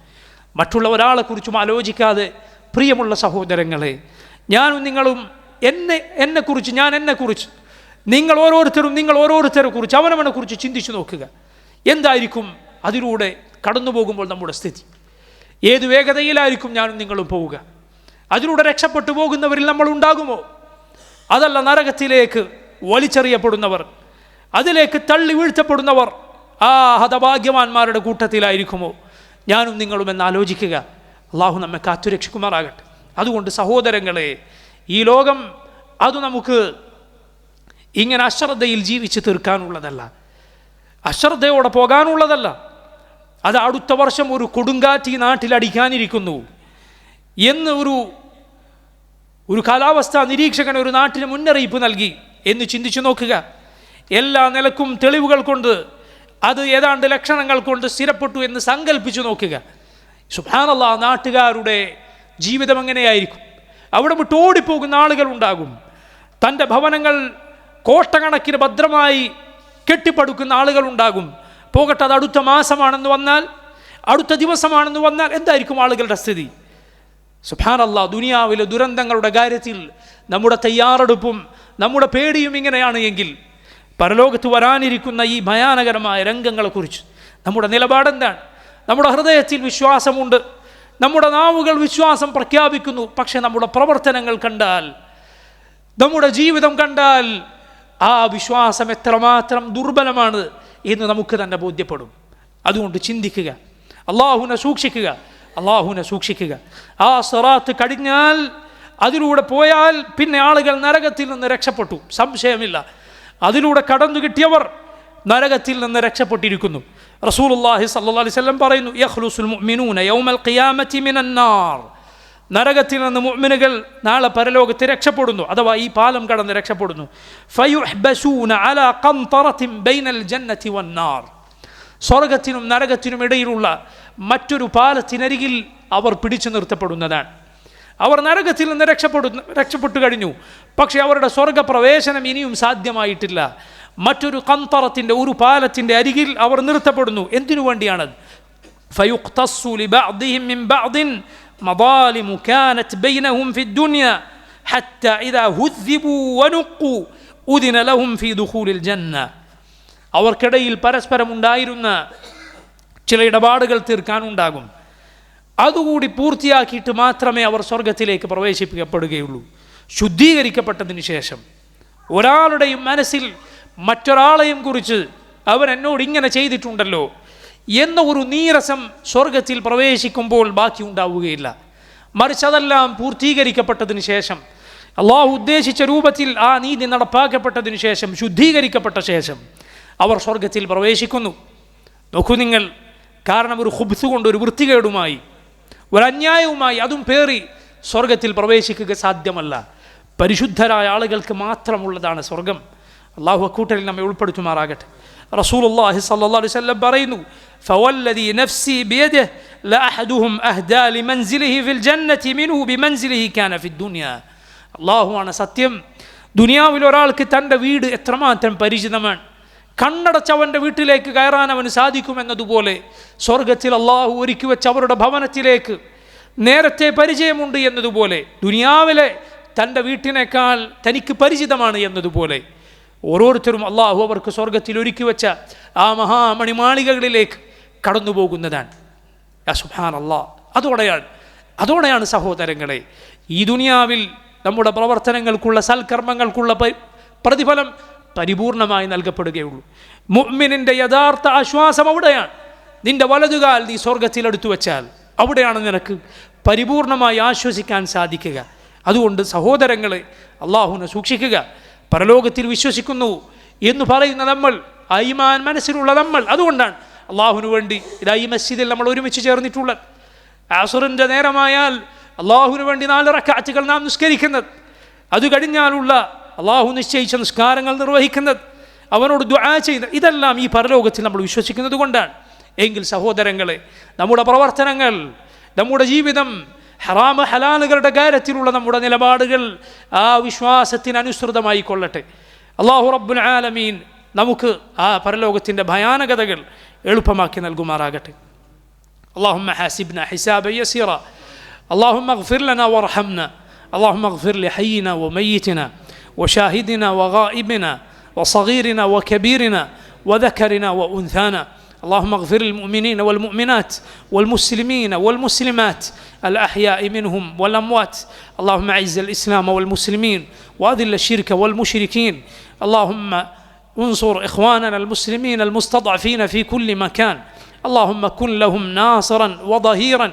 മറ്റുള്ള ഒരാളെക്കുറിച്ചും ആലോചിക്കാതെ. പ്രിയമുള്ള സഹോദരങ്ങളെ, ഞാനും നിങ്ങളും എന്നെക്കുറിച്ച്, ഞാൻ എന്നെക്കുറിച്ച്, നിങ്ങൾ ഓരോരുത്തരെ കുറിച്ച് അവനവനെക്കുറിച്ച് ചിന്തിച്ചു നോക്കുക. എന്തായിരിക്കും അതിലൂടെ കടന്നു പോകുമ്പോൾ നമ്മുടെ സ്ഥിതി? ഏത് വേഗതയിലായിരിക്കും ഞാനും നിങ്ങളും പോവുക? അതിലൂടെ രക്ഷപ്പെട്ടു പോകുന്നവരിൽ നമ്മൾ ഉണ്ടാകുമോ? അതല്ല നരകത്തിലേക്ക് വലിച്ചെറിയപ്പെടുന്നവർ, അതിലേക്ക് തള്ളി വീഴ്ത്തപ്പെടുന്നവർ ആ ഹതഭാഗ്യവാന്മാരുടെ കൂട്ടത്തിലായിരിക്കുമോ ഞാനും നിങ്ങളും എന്ന് ആലോചിക്കുക. അള്ളാഹു നമ്മെ കാത്തുരക്ഷിക്കുമാറാകട്ടെ. അതുകൊണ്ട് സഹോദരങ്ങളെ, ഈ ലോകം അത് നമുക്ക് ഇങ്ങനെ അശ്രദ്ധയിൽ ജീവിച്ച് തീർക്കാനുള്ളതല്ല, അശ്രദ്ധയോടെ പോകാനുള്ളതല്ല. അത് അടുത്ത വർഷം ഒരു കൊടുങ്കാറ്റ് ഈ നാട്ടിലടിക്കാനിരിക്കുന്നു എന്ന് ഒരു കാലാവസ്ഥാ നിരീക്ഷകൻ ഒരു നാട്ടിന് മുന്നറിയിപ്പ് നൽകി എന്ന് ചിന്തിച്ചു നോക്കുക. എല്ലാ നിലക്കും തെളിവുകൾ കൊണ്ട്, അത് ഏതാണ്ട് ലക്ഷണങ്ങൾ കൊണ്ട് സ്ഥിരപ്പെട്ടു എന്ന് സങ്കല്പിച്ചു നോക്കുക. സുബ്ഹാനല്ലാഹ്, നാട്ടുകാരുടെ ജീവിതം എങ്ങനെയായിരിക്കും? അവിടെ വിട്ട് ഓടിപ്പോകുന്ന ആളുകൾ ഉണ്ടാകും. തൻ്റെ ഭവനങ്ങൾ കോട്ടക്കണക്കിന് ഭദ്രമായി കെട്ടിപ്പടുക്കുന്ന ആളുകൾ ഉണ്ടാകും. പോകട്ടെ, അത് അടുത്ത മാസമാണെന്ന് വന്നാൽ, അടുത്ത ദിവസമാണെന്ന് വന്നാൽ എന്തായിരിക്കും ആളുകളുടെ സ്ഥിതി? സുബ്ഹാനല്ലാഹ്, ദുനിയാവിലെ ദുരന്തങ്ങളുടെ കാര്യത്തിൽ നമ്മുടെ തയ്യാറെടുപ്പും നമ്മുടെ പേടിയും ഇങ്ങനെയാണ് എങ്കിൽ പരലോകത്ത് വരാനിരിക്കുന്ന ഈ ഭയാനകരമായ രംഗങ്ങളെക്കുറിച്ച് നമ്മുടെ നിലപാടെന്താണ്? നമ്മുടെ ഹൃദയത്തിൽ വിശ്വാസമുണ്ട്, നമ്മുടെ നാവുകൾ വിശ്വാസം പ്രഖ്യാപിക്കുന്നു. പക്ഷെ നമ്മുടെ പ്രവർത്തനങ്ങൾ കണ്ടാൽ, നമ്മുടെ ജീവിതം കണ്ടാൽ ആ വിശ്വാസം എത്രമാത്രം ദുർബലമാണ് എന്ന് നമുക്ക് തന്നെ ബോധ്യപ്പെടും. അതുകൊണ്ട് ചിന്തിക്കുക, അള്ളാഹുവിനെ സൂക്ഷിക്കുക. ആ സിറാത്ത് കടിഞ്ഞാൽ, അതിലൂടെ പോയാൽ പിന്നെ ആളുകൾ നരകത്തിൽ നിന്ന് രക്ഷപ്പെട്ടു, സംശയമില്ല. അതിലൂടെ കടന്നു കിട്ടിയവർ നരകത്തിൽ നിന്ന് രക്ഷപ്പെട്ടിരിക്കുന്നു. റസൂലുള്ളാഹി സ്വല്ലല്ലാഹു അലൈഹി വസല്ലം പറയുന്നു, യഖ്ലുസുൽ മുഅ്മിനൂന യൗമൽ ഖിയാമത്തി മിനന്നാർ, നരകത്തിൽ നിന്ന് മുഅ്മിനുകൾ നാളെ പരലോകത്ത് രക്ഷപ്പെടുന്നു, അഥവാ ഈ പാലം കടന്ന് രക്ഷപ്പെടുന്നു. ഫയുഹ്ബസൂന അലാ ഖന്തറത്തിൻ ബൈനൽ ജന്നതി വന്നാർ, സ്വർഗത്തിനും നരകത്തിനും ഇടയിലുള്ള മറ്റൊരു പാലത്തിനരികിൽ അവർ പിടിച്ചു നിർത്തപ്പെടുന്നതാണ്. അവർ നരകത്തിൽ നിന്ന് രക്ഷപ്പെട്ടു കഴിഞ്ഞു, പക്ഷെ അവരുടെ സ്വർഗപ്രവേശനം ഇനിയും സാധ്യമായിട്ടില്ല. മറ്റൊരു ഖന്തറത്തിൻ്റെ, ഒരു പാലത്തിൻ്റെ അരികിൽ അവർ നിർത്തപ്പെടുന്നു. എന്തിനു വേണ്ടിയാണത്? ഫയുഖ്തസ്സു ലിബഅദിഹിം മിൻ ബഅദിൻ മദാലിമു കാനത് ബൈനഹും ഫിദ്ദുനിയ ഹത്താ ഇദാ ഹുദ്ദിബു വനുഖു ഉദിന ലഹും ഫീ ദുഖൂലിൽ ജന്ന. അവർക്കിടയിൽ പരസ്പരം ഉണ്ടായിരുന്ന ചില ഇടപാടുകൾ തീർക്കാനുണ്ടാകും. അതുകൂടി പൂർത്തിയാക്കിയിട്ട് മാത്രമേ അവർ സ്വർഗത്തിലേക്ക് പ്രവേശിപ്പിക്കപ്പെടുകയുള്ളൂ. ശുദ്ധീകരിക്കപ്പെട്ടതിന് ശേഷം ഒരാളുടെയും മനസ്സിൽ മറ്റൊരാളെയും കുറിച്ച് അവൻ എന്നോട് ഇങ്ങനെ ചെയ്തിട്ടുണ്ടല്ലോ എന്ന ഒരു നീരസം സ്വർഗത്തിൽ പ്രവേശിക്കുമ്പോൾ ബാക്കി ഉണ്ടാവുകയില്ല. മറിച്ച് അതെല്ലാം പൂർത്തീകരിക്കപ്പെട്ടതിന് ശേഷം, അള്ളാഹു ഉദ്ദേശിച്ച രൂപത്തിൽ ആ നീതി നടപ്പാക്കപ്പെട്ടതിന് ശേഷം, ശുദ്ധീകരിക്കപ്പെട്ട ശേഷം അവർ സ്വർഗത്തിൽ പ്രവേശിക്കുന്നു. നോക്കൂ നിങ്ങൾ, കാരണം ഒരു ഖുബ്സ് കൊണ്ട്, ഒരു വൃത്തികേടുമായി, ഒരു അന്യായവുമായി അതും പേറി സ്വർഗത്തിൽ പ്രവേശിക്കുക സാധ്യമല്ല. പരിശുദ്ധരായ ആളുകൾക്ക് മാത്രമുള്ളതാണ് സ്വർഗം. അള്ളാഹു അക്കൂട്ടലിൽ നമ്മെ ഉൾപ്പെടുത്തുമാറാകട്ടെ. റസൂലുള്ളാഹി സ്വല്ലല്ലാഹു അലൈഹി വസല്ലം പറയുന്നു, ഫവല്ലദി നഫ്സി ബിയദിഹി ലഅഹദുഹും അഹ്ദാ ലിമൻസിലിഹി ഫിൽ ജന്നതി മിൻഹു ബിമൻസിലിഹി കാന ഫിദ്ദുനിയ. അള്ളാഹുവാണ് സത്യം. ദുനിയാവിൽ ഒരാൾക്ക് തൻ്റെ വീട് എത്രമാത്രം പരിചിതമാണ്, കണ്ണടച്ചവൻ്റെ വീട്ടിലേക്ക് കയറാൻ അവന് സാധിക്കുമെന്നതുപോലെ സ്വർഗത്തിൽ അള്ളാഹു ഒരുക്കി വെച്ച് അവരുടെ ഭവനത്തിലേക്ക് നേരത്തെ പരിചയമുണ്ട് എന്നതുപോലെ, ദുനിയാവിലെ തൻ്റെ വീട്ടിനേക്കാൾ തനിക്ക് പരിചിതമാണ് എന്നതുപോലെ ഓരോരുത്തരും അള്ളാഹു അവർക്ക് സ്വർഗത്തിൽ ഒരുക്കി വെച്ച ആ മഹാമണിമാളികകളിലേക്ക് കടന്നു പോകുന്നതാണ്. യാ സുബ്ഹാനല്ലാഹ്. അതോടെയാണ് സഹോദരങ്ങളെ ഈ ദുനിയാവിൽ നമ്മുടെ പ്രവർത്തനങ്ങൾക്കുള്ള, സൽക്കർമ്മങ്ങൾക്കുള്ള പ്രതിഫലം പരിപൂർണമായി നൽകപ്പെടുകയുള്ളൂ. മുഅ്മിനിൻ്റെ യഥാർത്ഥ ആശ്വാസം അവിടെയാണ്. നിന്റെ വലതുകാൽ നീ സ്വർഗത്തിലെടുത്തു വെച്ചാൽ അവിടെയാണ് നിനക്ക് പരിപൂർണമായി ആശ്വസിക്കാൻ സാധിക്കുക. അതുകൊണ്ട് സഹോദരങ്ങളെ, അള്ളാഹുവിനെ സൂക്ഷിക്കുക. പരലോകത്തിൽ വിശ്വസിക്കുന്നു എന്ന് പറയുന്ന നമ്മൾ, ഈമാൻ മനസ്സിലുള്ള നമ്മൾ, അതുകൊണ്ടാണ് അള്ളാഹുവിന് വേണ്ടി ഇതാ ഈ മസ്ജിദിൽ നമ്മൾ ഒരുമിച്ച് ചേർന്നിട്ടുള്ളത്. അസ്റിൻ്റെ നേരമായാൽ അള്ളാഹുവിന് വേണ്ടി 4 റക്അത്തുകൾ നാം നിസ്കരിക്കുന്നത്, അത് കഴിഞ്ഞാലുള്ള അള്ളാഹു നിശ്ചയിച്ച നിസ്കാരങ്ങൾ നിർവഹിക്കുന്നത്, അവനോട് ദുആ ചെയ്യുന്നത്, ഇതെല്ലാം ഈ പരലോകത്തിൽ നമ്മൾ വിശ്വസിക്കുന്നത് കൊണ്ടാണ്. എങ്കിൽ സഹോദരങ്ങളെ, നമ്മുടെ പ്രവർത്തനങ്ങൾ, നമ്മുടെ ജീവിതം, ഹറാമ ഹലാലുകളുടെ കാര്യത്തിലുള്ള നമ്മുടെ നിലപാടുകൾ ആ വിശ്വാസത്തിനനുസൃതമായി കൊള്ളട്ടെ. അല്ലാഹു റബ്ബുൽ ആലമീൻ നമുക്ക് ആ പരലോകത്തിൻ്റെ ഭയാനകതകൾ എളുപ്പമാക്കി നൽകുമാറാകട്ടെ. അല്ലാഹുമ്മ ഹാസിബ്നാ ഹിസാബൻ യസീറ. അല്ലാഹുമ്മ اغفر لنا وارحمنا. اللهم اغفر لحينا وميتنا وشاهدنا وغائبنا وصغيرنا وكبيرنا وذكرنا وأنثانا. اللهم اغفر للمؤمنين والمؤمنات والمسلمين والمسلمات الأحياء منهم والأموات. اللهم أعز الإسلام والمسلمين وأذل الشرك والمشركين. اللهم انصر إخواننا المسلمين المستضعفين في كل مكان. اللهم كن لهم ناصرا وظهيرا.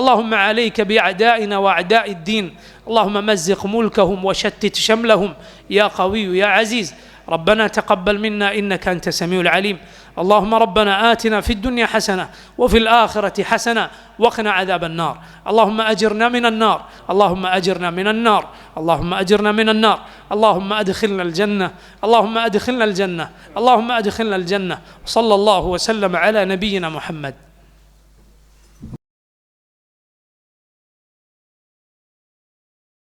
اللهم عليك بأعدائنا وأعداء الدين. اللهم مزق ملكهم وشتت شملهم يا قوي يا عزيز. ربنا تقبل منا إنك أنت السميع العليم. اللهم ربنا آتنا في الدنيا حسنة وفي الآخرة حسنة وقنا عذاب النار. اللهم أجرنا من النار. اللهم أجرنا من النار. اللهم أجرنا من النار. اللهم أدخلنا الجنة. اللهم أدخلنا الجنة. اللهم أدخلنا الجنة. صلى الله وسلم على نبينا محمد.